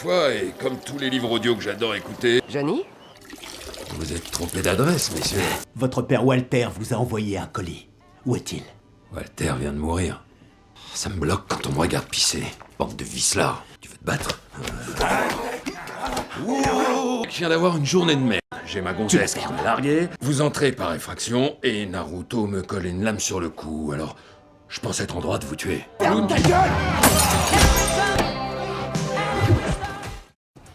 fois, et comme tous les livres audio que j'adore écouter... Johnny? Vous êtes trompé d'adresse, messieurs. Votre père Walter vous a envoyé un colis. Où est-il? Walter vient de mourir. Ça me bloque quand on me regarde pisser. Bande de vicelards. Tu veux te battre? Je viens d'avoir une journée de merde. J'ai ma gonzesse qui m'a largué. Vous entrez par effraction, et Naruto me colle une lame sur le cou, alors... Je pense être en droit de vous tuer. Ferme ta gueule!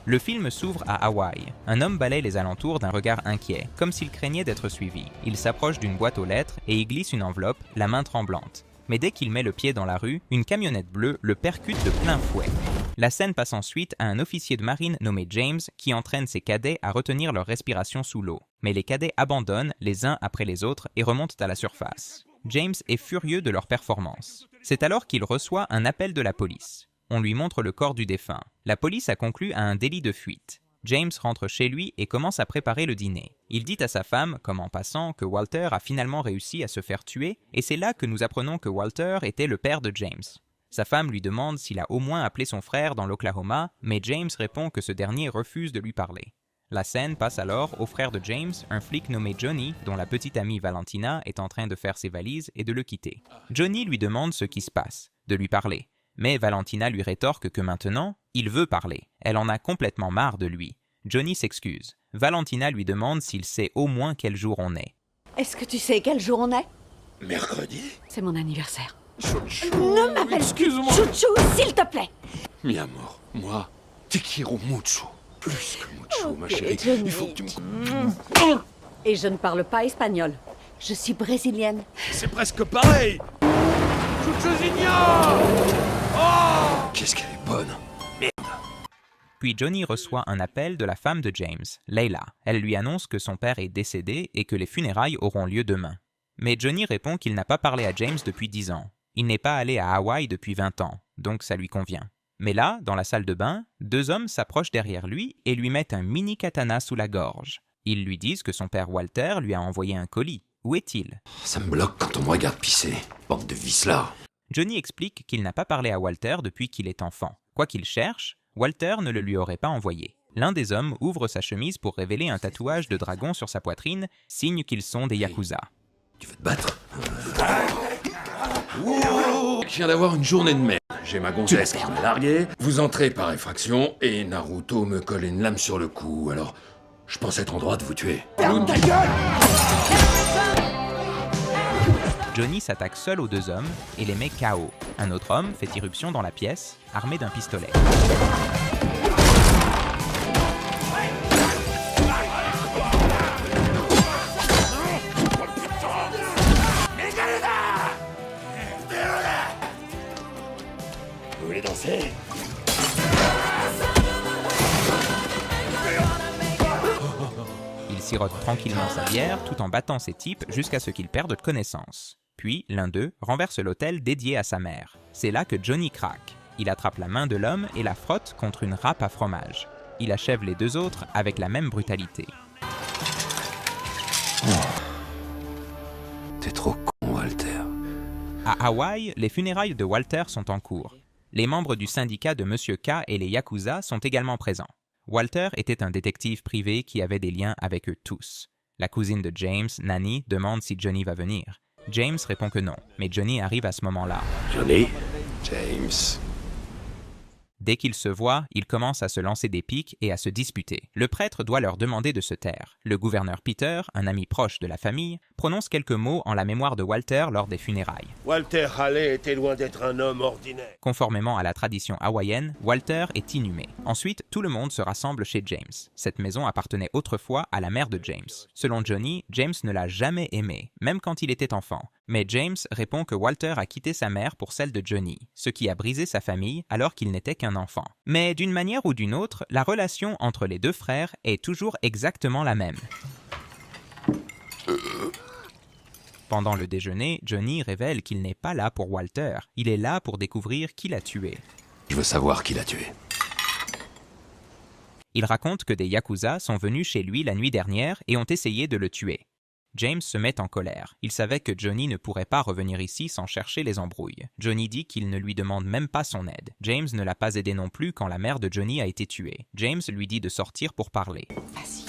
Le film s'ouvre à Hawaï. Un homme balaye les alentours d'un regard inquiet, comme s'il craignait d'être suivi. Il s'approche d'une boîte aux lettres et y glisse une enveloppe, la main tremblante. Mais dès qu'il met le pied dans la rue, une camionnette bleue le percute de plein fouet. La scène passe ensuite à un officier de marine nommé James qui entraîne ses cadets à retenir leur respiration sous l'eau. Mais les cadets abandonnent les uns après les autres et remontent à la surface. James est furieux de leur performance. C'est alors qu'il reçoit un appel de la police. On lui montre le corps du défunt. La police a conclu à un délit de fuite. James rentre chez lui et commence à préparer le dîner. Il dit à sa femme, comme en passant, que Walter a finalement réussi à se faire tuer, et c'est là que nous apprenons que Walter était le père de James. Sa femme lui demande s'il a au moins appelé son frère dans l'Oklahoma, mais James répond que ce dernier refuse de lui parler. La scène passe alors au frère de James, un flic nommé Johnny, dont la petite amie Valentina est en train de faire ses valises et de le quitter. Johnny lui demande ce qui se passe, de lui parler. Mais Valentina lui rétorque que maintenant, il veut parler. Elle en a complètement marre de lui. Johnny s'excuse. Valentina lui demande s'il sait au moins quel jour on est. Est-ce que tu sais quel jour on est? Mercredi? C'est mon anniversaire. Chouchou, Ne m'appelle excuse-moi. Chouchou, s'il te plaît. Mi amor, moi, te quiero mucho. Plus que mucho, ma chérie. Johnny. Il faut que tu me... Et je ne parle pas espagnol. Je suis brésilienne. C'est presque pareil. Qu'est-ce qu'elle est bonne. Puis Johnny reçoit un appel de la femme de James, Leila. Elle lui annonce que son père est décédé et que les funérailles auront lieu demain. Mais Johnny répond qu'il n'a pas parlé à James depuis 10 ans. Il n'est pas allé à Hawaï depuis 20 ans, donc ça lui convient. Mais là, dans la salle de bain, 2 hommes s'approchent derrière lui et lui mettent un mini katana sous la gorge. Ils lui disent que son père Walter lui a envoyé un colis. Où est-il? Ça me bloque quand on me regarde pisser. Bande de vicelards. Johnny explique qu'il n'a pas parlé à Walter depuis qu'il est enfant. Quoi qu'il cherche, Walter ne le lui aurait pas envoyé. L'un des hommes ouvre sa chemise pour révéler un tatouage de dragon sur sa poitrine, signe qu'ils sont des Yakuza. Tu veux te battre? Je viens d'avoir une journée de merde. J'ai ma gonzesse qui m'a largué. Vous entrez par effraction, et Naruto me colle une lame sur le cou, alors... Je pense être en droit de vous tuer. Ferme ta gueule! Johnny s'attaque seul aux 2 hommes et les met KO. Un autre homme fait irruption dans la pièce, armé d'un pistolet. Vous voulez danser? Il sirote tranquillement sa bière tout en battant ses types jusqu'à ce qu'ils perdent connaissance. Puis, l'un d'eux renverse l'autel dédié à sa mère. C'est là que Johnny craque. Il attrape la main de l'homme et la frotte contre une râpe à fromage. Il achève les 2 autres avec la même brutalité. T'es trop con, Walter. À Hawaï, les funérailles de Walter sont en cours. Les membres du syndicat de Monsieur K et les Yakuza sont également présents. Walter était un détective privé qui avait des liens avec eux tous. La cousine de James, Nanny, demande si Johnny va venir. James répond que non, mais Johnny arrive à ce moment-là. Johnny? James. Dès qu'ils se voient, ils commencent à se lancer des piques et à se disputer. Le prêtre doit leur demander de se taire. Le gouverneur Peter, un ami proche de la famille, prononce quelques mots en la mémoire de Walter lors des funérailles. Walter Raleigh était loin d'être un homme ordinaire. Conformément à la tradition hawaïenne, Walter est inhumé. Ensuite, tout le monde se rassemble chez James. Cette maison appartenait autrefois à la mère de James. Selon Johnny, James ne l'a jamais aimé, même quand il était enfant. Mais James répond que Walter a quitté sa mère pour celle de Johnny, ce qui a brisé sa famille alors qu'il n'était qu'un enfant. Mais d'une manière ou d'une autre, la relation entre les 2 frères est toujours exactement la même. Pendant le déjeuner, Johnny révèle qu'il n'est pas là pour Walter, il est là pour découvrir qui l'a tué. Je veux savoir qui l'a tué. Il raconte que des Yakuza sont venus chez lui la nuit dernière et ont essayé de le tuer. James se met en colère. Il savait que Johnny ne pourrait pas revenir ici sans chercher les embrouilles. Johnny dit qu'il ne lui demande même pas son aide. James ne l'a pas aidé non plus quand la mère de Johnny a été tuée. James lui dit de sortir pour parler. Vas-y.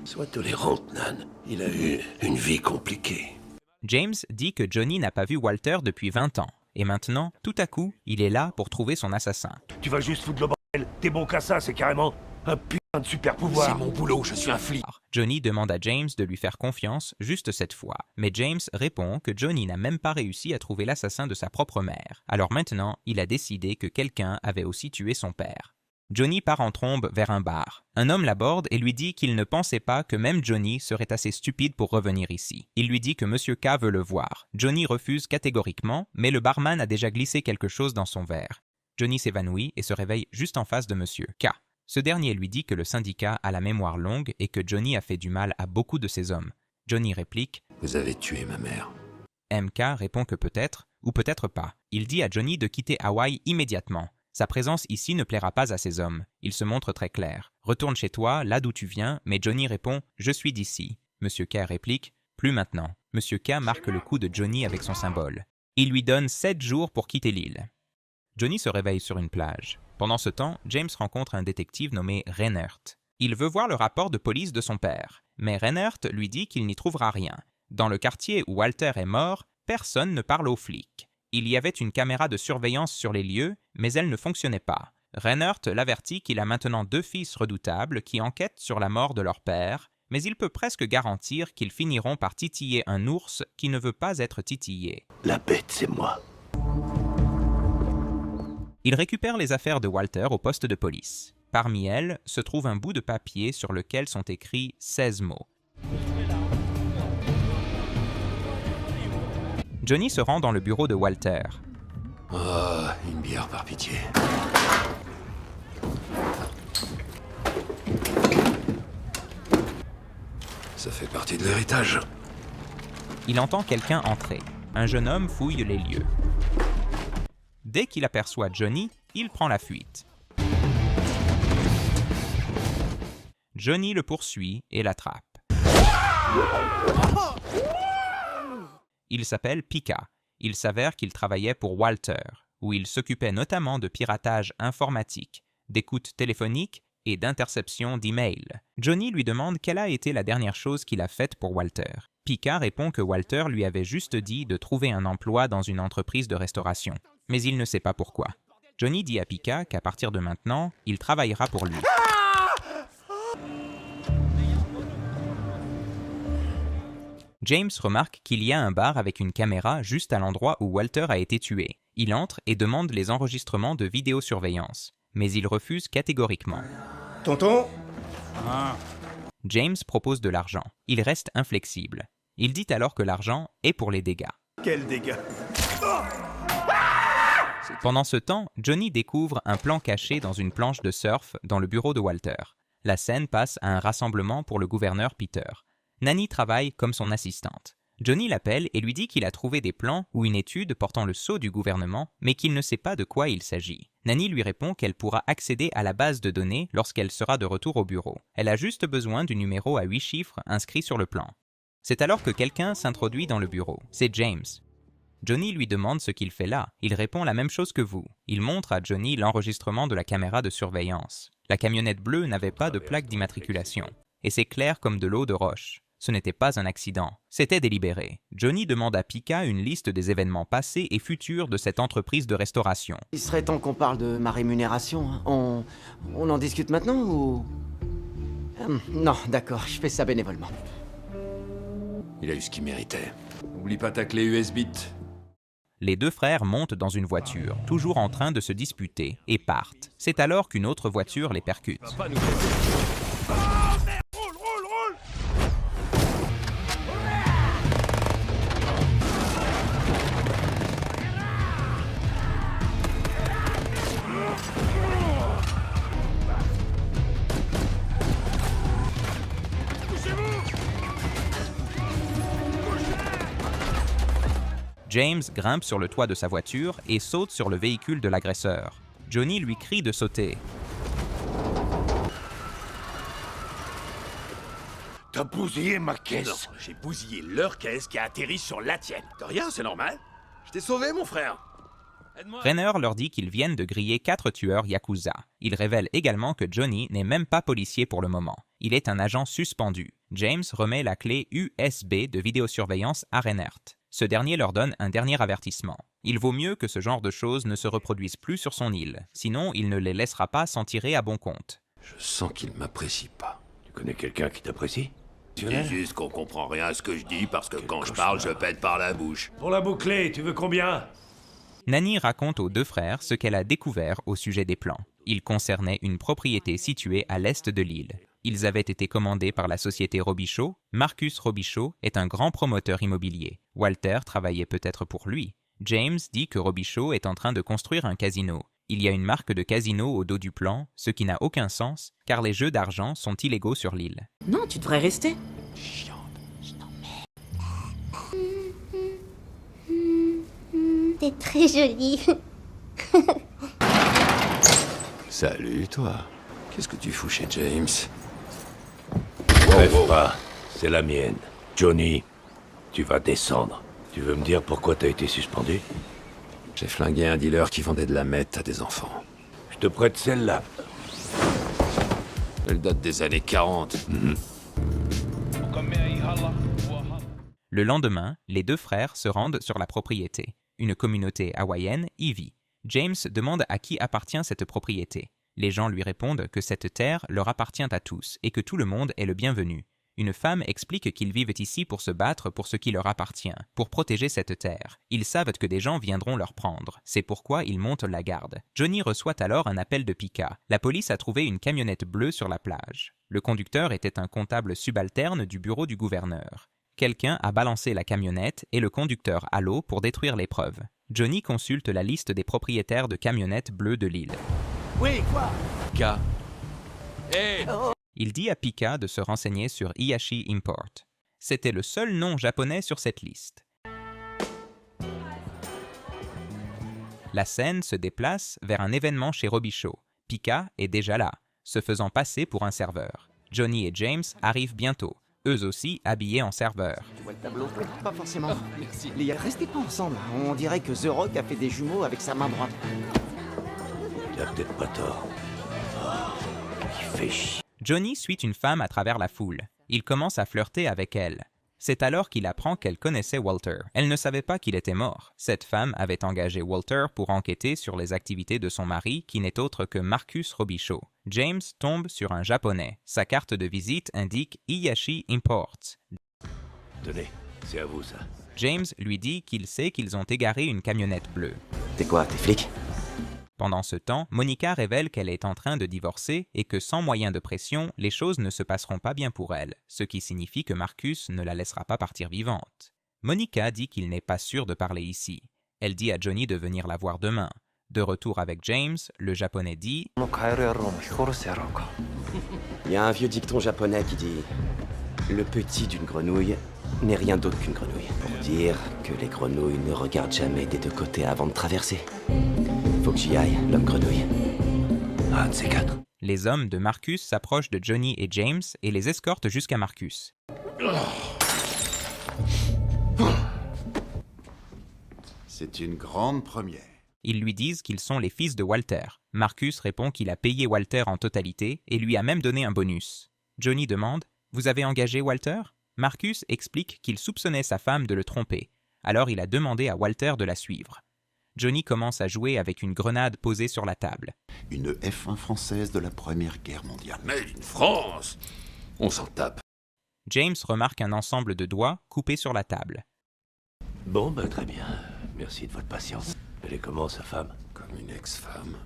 Sois tolérante, Nan. Il a eu une vie compliquée. James dit que Johnny n'a pas vu Walter depuis 20 ans. Et maintenant, tout à coup, il est là pour trouver son assassin. Tu vas juste foutre le bordel. T'es bon qu'à ça, c'est carrément un putain de super pouvoir. C'est mon boulot, je suis un flic. Johnny demande à James de lui faire confiance juste cette fois. Mais James répond que Johnny n'a même pas réussi à trouver l'assassin de sa propre mère. Alors maintenant, il a décidé que quelqu'un avait aussi tué son père. Johnny part en trombe vers un bar. Un homme l'aborde et lui dit qu'il ne pensait pas que même Johnny serait assez stupide pour revenir ici. Il lui dit que Monsieur K veut le voir. Johnny refuse catégoriquement, mais le barman a déjà glissé quelque chose dans son verre. Johnny s'évanouit et se réveille juste en face de Monsieur K. Ce dernier lui dit que le syndicat a la mémoire longue et que Johnny a fait du mal à beaucoup de ces hommes. Johnny réplique « Vous avez tué ma mère. » MK répond que peut-être, ou peut-être pas. Il dit à Johnny de quitter Hawaï immédiatement. Sa présence ici ne plaira pas à ces hommes. Il se montre très clair. « Retourne chez toi, là d'où tu viens », mais Johnny répond « Je suis d'ici ». Monsieur K réplique « Plus maintenant ». Monsieur K marque le coup de Johnny avec son symbole. Il lui donne 7 jours pour quitter l'île. Johnny se réveille sur une plage. Pendant ce temps, James rencontre un détective nommé Reinert. Il veut voir le rapport de police de son père, mais Reinert lui dit qu'il n'y trouvera rien. Dans le quartier où Walter est mort, personne ne parle aux flics. Il y avait une caméra de surveillance sur les lieux, mais elle ne fonctionnait pas. Reinert l'avertit qu'il a maintenant 2 fils redoutables qui enquêtent sur la mort de leur père, mais il peut presque garantir qu'ils finiront par titiller un ours qui ne veut pas être titillé. La bête, c'est moi. Il récupère les affaires de Walter au poste de police. Parmi elles se trouve un bout de papier sur lequel sont écrits 16 mots. Johnny se rend dans le bureau de Walter. Oh, une bière par pitié. Ça fait partie de l'héritage. Il entend quelqu'un entrer. Un jeune homme fouille les lieux. Dès qu'il aperçoit Johnny, il prend la fuite. Johnny le poursuit et l'attrape. Il s'appelle Pika. Il s'avère qu'il travaillait pour Walter, où il s'occupait notamment de piratage informatique, d'écoute téléphonique et d'interception d'emails. Johnny lui demande quelle a été la dernière chose qu'il a faite pour Walter. Pika répond que Walter lui avait juste dit de trouver un emploi dans une entreprise de restauration, mais il ne sait pas pourquoi. Johnny dit à Pika qu'à partir de maintenant, il travaillera pour lui. James remarque qu'il y a un bar avec une caméra juste à l'endroit où Walter a été tué. Il entre et demande les enregistrements de vidéosurveillance, mais il refuse catégoriquement. Tonton ? James propose de l'argent. Il reste inflexible. Il dit alors que l'argent est pour les dégâts. Quel dégât ? Pendant ce temps, Johnny découvre un plan caché dans une planche de surf dans le bureau de Walter. La scène passe à un rassemblement pour le gouverneur Peter. Nanny travaille comme son assistante. Johnny l'appelle et lui dit qu'il a trouvé des plans ou une étude portant le sceau du gouvernement, mais qu'il ne sait pas de quoi il s'agit. Nanny lui répond qu'elle pourra accéder à la base de données lorsqu'elle sera de retour au bureau. Elle a juste besoin du numéro à 8 chiffres inscrit sur le plan. C'est alors que quelqu'un s'introduit dans le bureau. C'est James. Johnny lui demande ce qu'il fait là. Il répond la même chose que vous. Il montre à Johnny l'enregistrement de la caméra de surveillance. La camionnette bleue n'avait pas de plaque d'immatriculation. Et c'est clair comme de l'eau de roche. Ce n'était pas un accident, c'était délibéré. Johnny demande à Pika une liste des événements passés et futurs de cette entreprise de restauration. Il serait temps qu'on parle de ma rémunération. Hein. On en discute maintenant ou... Non, d'accord, je fais ça bénévolement. Il a eu ce qu'il méritait. Oublie pas ta clé USB. Les 2 frères montent dans une voiture, toujours en train de se disputer, et partent. C'est alors qu'une autre voiture les percute. James grimpe sur le toit de sa voiture et saute sur le véhicule de l'agresseur. Johnny lui crie de sauter. T'as bousillé ma Non, caisse. j'ai bousillé leur caisse qui a atterri sur la tienne. De rien, c'est normal. Je t'ai sauvé, mon frère. Aide-moi. Rainer leur dit qu'ils viennent de griller 4 tueurs Yakuza. Il révèle également que Johnny n'est même pas policier pour le moment. Il est un agent suspendu. James remet la clé USB de vidéosurveillance à Reinert. Ce dernier leur donne un dernier avertissement. Il vaut mieux que ce genre de choses ne se reproduisent plus sur son île, sinon il ne les laissera pas s'en tirer à bon compte. Je sens qu'il m'apprécie pas. Tu connais quelqu'un qui t'apprécie? C'est juste qu'on comprend rien à ce que je dis parce que quand je parle, je pète par la bouche. Pour la boucler, tu veux combien? Nani raconte aux 2 frères ce qu'elle a découvert au sujet des plans. Ils concernaient une propriété située à l'est de l'île. Ils avaient été commandés par la société Robichaud. Marcus Robichaud est un grand promoteur immobilier. Walter travaillait peut-être pour lui. James dit que Robichaud est en train de construire un casino. Il y a une marque de casino au dos du plan, ce qui n'a aucun sens, car les jeux d'argent sont illégaux sur l'île. Non, tu devrais rester. T'es très jolie. Salut, toi. Qu'est-ce que tu fous chez James? Rêve pas, c'est la mienne. Johnny, tu vas descendre. Tu veux me dire pourquoi t'as été suspendu? J'ai flingué un dealer qui vendait de la meth à des enfants. Je te prête celle-là. Elle date des années 40. Le lendemain, les 2 frères se rendent sur la propriété, une communauté hawaïenne y vit. James demande à qui appartient cette propriété. Les gens lui répondent que cette terre leur appartient à tous et que tout le monde est le bienvenu. Une femme explique qu'ils vivent ici pour se battre pour ce qui leur appartient, pour protéger cette terre. Ils savent que des gens viendront leur prendre. C'est pourquoi ils montent la garde. Johnny reçoit alors un appel de Pika. La police a trouvé une camionnette bleue sur la plage. Le conducteur était un comptable subalterne du bureau du gouverneur. Quelqu'un a balancé la camionnette et le conducteur à l'eau pour détruire les preuves. Johnny consulte la liste des propriétaires de camionnettes bleues de l'île. Oui, quoi? K. Hé! Il dit à Pika de se renseigner sur Hiyashi Import. C'était le seul nom japonais sur cette liste. La scène se déplace vers un événement chez Robichaud. Pika est déjà là, se faisant passer pour un serveur. Johnny et James arrivent bientôt, eux aussi habillés en serveurs. Tu vois le tableau? Pas forcément. Merci. Les gars, restez pas ensemble. On dirait que The Rock a fait des jumeaux avec sa main droite. T'as peut-être pas tort. Oh, il fait chier. Johnny suit une femme à travers la foule. Il commence à flirter avec elle. C'est alors qu'il apprend qu'elle connaissait Walter. Elle ne savait pas qu'il était mort. Cette femme avait engagé Walter pour enquêter sur les activités de son mari, qui n'est autre que Marcus Robichaud. James tombe sur un Japonais. Sa carte de visite indique Hiyashi Imports. Tenez, c'est à vous ça. James lui dit qu'il sait qu'ils ont égaré une camionnette bleue. T'es quoi, t'es flic? Pendant ce temps, Monica révèle qu'elle est en train de divorcer et que sans moyen de pression, les choses ne se passeront pas bien pour elle, ce qui signifie que Marcus ne la laissera pas partir vivante. Monica dit qu'il n'est pas sûr de parler ici. Elle dit à Johnny de venir la voir demain. De retour avec James, le Japonais dit Il y a un vieux dicton japonais qui dit « Le petit d'une grenouille n'est rien d'autre qu'une grenouille ». Pour dire que les grenouilles ne regardent jamais des 2 côtés avant de traverser. Faut que j'y aille, l'homme grenouille. Un de ces 4. Les hommes de Marcus s'approchent de Johnny et James et les escortent jusqu'à Marcus. C'est une grande première. Ils lui disent qu'ils sont les fils de Walter. Marcus répond qu'il a payé Walter en totalité et lui a même donné un bonus. Johnny demande « Vous avez engagé Walter ?» Marcus explique qu'il soupçonnait sa femme de le tromper. Alors il a demandé à Walter de la suivre. Johnny commence à jouer avec une grenade posée sur la table. Une F1 française de la Première Guerre mondiale. Made in France! On s'en tape. James remarque un ensemble de doigts coupés sur la table. Bon, bah très bien. Merci de votre patience. Elle est comment, sa femme? Comme une ex-femme.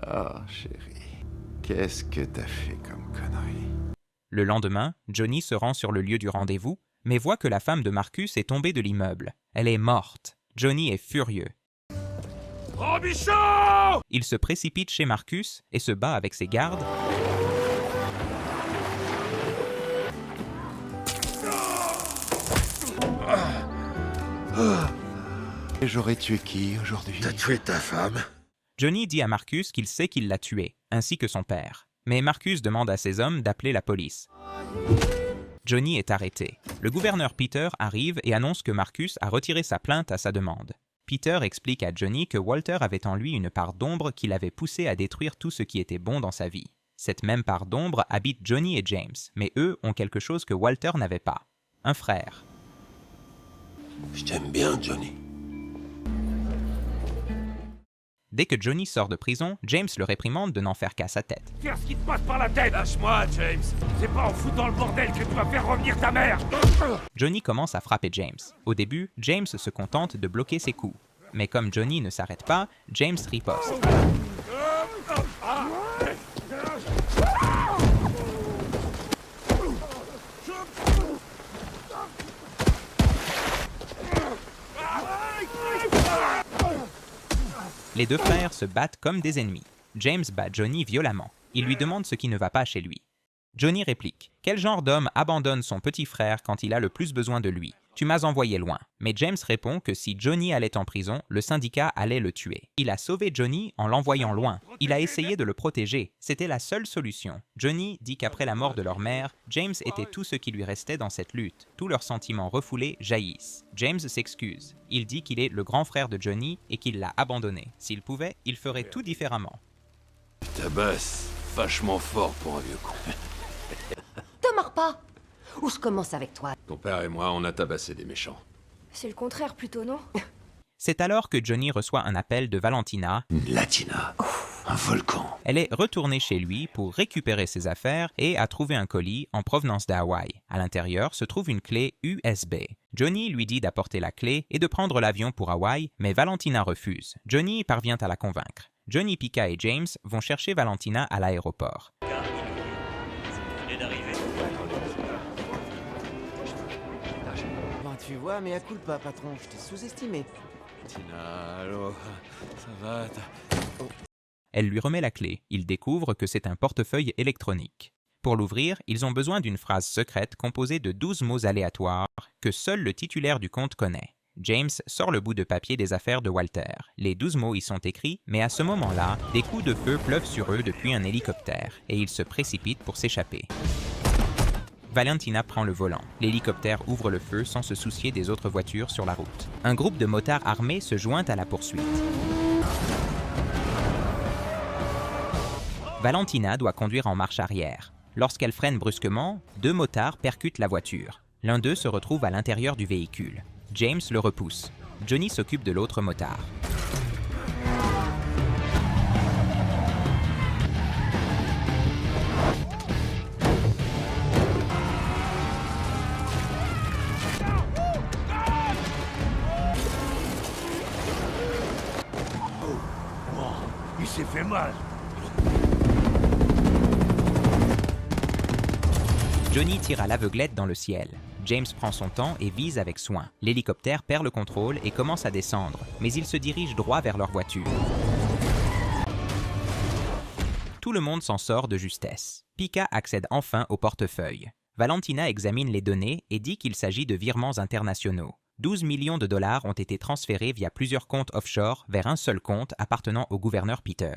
Ah, chérie, qu'est-ce que t'as fait comme connerie? Le lendemain, Johnny se rend sur le lieu du rendez-vous, mais voit que la femme de Marcus est tombée de l'immeuble. Elle est morte. Johnny est furieux. Robichaud! Il se précipite chez Marcus et se bat avec ses gardes. Et j'aurais tué qui aujourd'hui? T'as tué ta femme? Johnny dit à Marcus qu'il sait qu'il l'a tué, ainsi que son père. Mais Marcus demande à ses hommes d'appeler la police. Johnny est arrêté. Le gouverneur Peter arrive et annonce que Marcus a retiré sa plainte à sa demande. Peter explique à Johnny que Walter avait en lui une part d'ombre qui l'avait poussé à détruire tout ce qui était bon dans sa vie. Cette même part d'ombre habite Johnny et James, mais eux ont quelque chose que Walter n'avait pas. Un frère. Je t'aime bien, Johnny. Dès que Johnny sort de prison, James le réprimande de n'en faire qu'à sa tête. Qu'est-ce qui te passe par la tête? Lâche-moi, James. C'est pas en foutant le bordel que tu vas faire revenir ta mère. Johnny commence à frapper James. Au début, James se contente de bloquer ses coups. Mais comme Johnny ne s'arrête pas, James riposte. Les deux frères se battent comme des ennemis. James bat Johnny violemment. Il lui demande ce qui ne va pas chez lui. Johnny réplique « Quel genre d'homme abandonne son petit frère quand il a le plus besoin de lui? Tu m'as envoyé loin. » Mais James répond que si Johnny allait en prison, le syndicat allait le tuer. Il a sauvé Johnny en l'envoyant loin. Il a essayé de le protéger. C'était la seule solution. Johnny dit qu'après la mort de leur mère, James était tout ce qui lui restait dans cette lutte. Tous leurs sentiments refoulés jaillissent. James s'excuse. Il dit qu'il est le grand frère de Johnny et qu'il l'a abandonné. S'il pouvait, il ferait tout différemment. Tu tabasses vachement fort pour un vieux con. Te mords pas! Ou je commence avec toi. Ton père et moi, on a tabassé des méchants. C'est le contraire plutôt, non? C'est alors que Johnny reçoit un appel de Valentina. Une Latina. Un volcan. Elle est retournée chez lui pour récupérer ses affaires et a trouvé un colis en provenance d'Hawaï. À l'intérieur se trouve une clé USB. Johnny lui dit d'apporter la clé et de prendre l'avion pour Hawaï, mais Valentina refuse. Johnny parvient à la convaincre. Johnny, Pika et James vont chercher Valentina à l'aéroport. Tu vois, mais à culpa, patron, je t'ai sous-estimé. Tina, allô, ça va? Elle lui remet la clé. Il découvre que c'est un portefeuille électronique. Pour l'ouvrir, ils ont besoin d'une phrase secrète composée de 12 mots aléatoires que seul le titulaire du compte connaît. James sort le bout de papier des affaires de Walter. Les 12 mots y sont écrits, mais à ce moment-là, des coups de feu pleuvent sur eux depuis un hélicoptère et ils se précipitent pour s'échapper. Valentina prend le volant. L'hélicoptère ouvre le feu sans se soucier des autres voitures sur la route. Un groupe de motards armés se joint à la poursuite. Valentina doit conduire en marche arrière. Lorsqu'elle freine brusquement, 2 motards percutent la voiture. L'un d'eux se retrouve à l'intérieur du véhicule. James le repousse. Johnny s'occupe de l'autre motard. Il s'est fait mal. Johnny tire à l'aveuglette dans le ciel. James prend son temps et vise avec soin. L'hélicoptère perd le contrôle et commence à descendre, mais il se dirige droit vers leur voiture. Tout le monde s'en sort de justesse. Pika accède enfin au portefeuille. Valentina examine les données et dit qu'il s'agit de virements internationaux. 12 millions de dollars ont été transférés via plusieurs comptes offshore vers un seul compte appartenant au gouverneur Peter.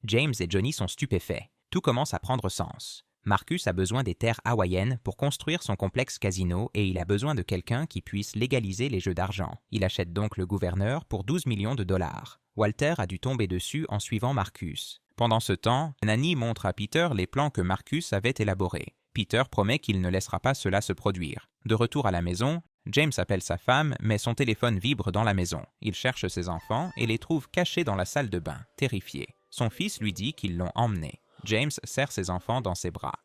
James et Johnny sont stupéfaits. Tout commence à prendre sens. Marcus a besoin des terres hawaïennes pour construire son complexe casino et il a besoin de quelqu'un qui puisse légaliser les jeux d'argent. Il achète donc le gouverneur pour 12 millions de dollars. Walter a dû tomber dessus en suivant Marcus. Pendant ce temps, Nanny montre à Peter les plans que Marcus avait élaborés. Peter promet qu'il ne laissera pas cela se produire. De retour à la maison, James appelle sa femme, mais son téléphone vibre dans la maison. Il cherche ses enfants et les trouve cachés dans la salle de bain, terrifié. Son fils lui dit qu'ils l'ont emmené. James serre ses enfants dans ses bras.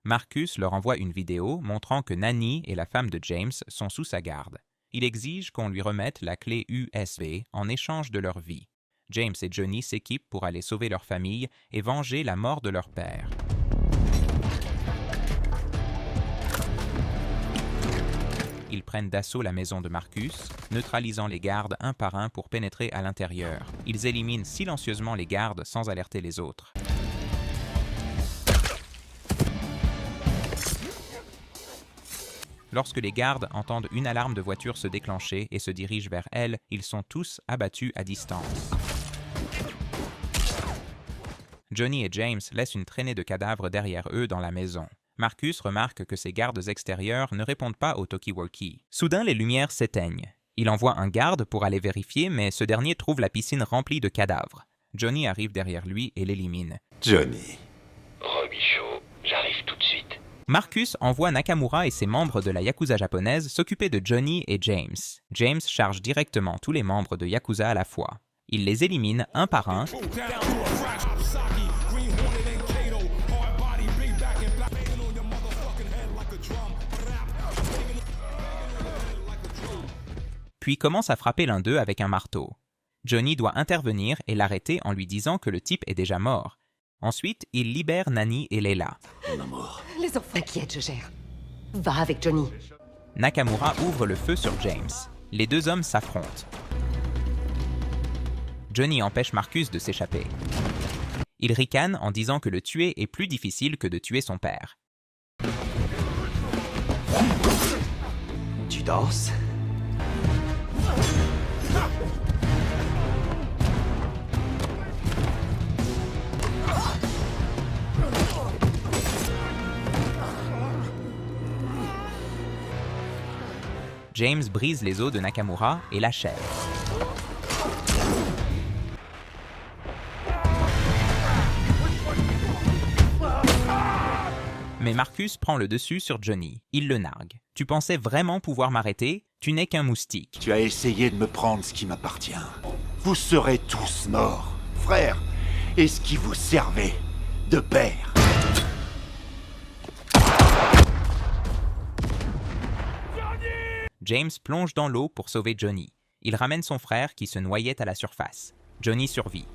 Marcus leur envoie une vidéo montrant que Nanny et la femme de James sont sous sa garde. Il exige qu'on lui remette la clé USB en échange de leur vie. James et Johnny s'équipent pour aller sauver leur famille et venger la mort de leur père. Ils prennent d'assaut la maison de Marcus, neutralisant les gardes un par un pour pénétrer à l'intérieur. Ils éliminent silencieusement les gardes sans alerter les autres. Lorsque les gardes entendent une alarme de voiture se déclencher et se dirigent vers elle, ils sont tous abattus à distance. Johnny et James laissent une traînée de cadavres derrière eux dans la maison. Marcus remarque que ses gardes extérieurs ne répondent pas au talkie-walkie. Soudain, les lumières s'éteignent. Il envoie un garde pour aller vérifier, mais ce dernier trouve la piscine remplie de cadavres. Johnny arrive derrière lui et l'élimine. Johnny. Robichaud, j'arrive tout de suite. Marcus envoie Nakamura et ses membres de la Yakuza japonaise s'occuper de Johnny et James. James charge directement tous les membres de Yakuza à la fois. Il les élimine un par un, puis commence à frapper l'un d'eux avec un marteau. Johnny doit intervenir et l'arrêter en lui disant que le type est déjà mort. Ensuite, il libère Nani et Leila. Mon amour. Les enfants. T'inquiète, je gère. Va avec Johnny. Nakamura ouvre le feu sur James. Les deux hommes s'affrontent. Johnny empêche Marcus de s'échapper. Il ricane en disant que le tuer est plus difficile que de tuer son père. Tu danses? James brise les os de Nakamura et l'achève. Mais Marcus prend le dessus sur Johnny. Il le nargue. « Tu pensais vraiment pouvoir m'arrêter? Tu n'es qu'un moustique. » Tu as essayé de me prendre ce qui m'appartient. Vous serez tous morts, frère. Et ce qui vous servait de père. James plonge dans l'eau pour sauver Johnny. Il ramène son frère qui se noyait à la surface. Johnny survit.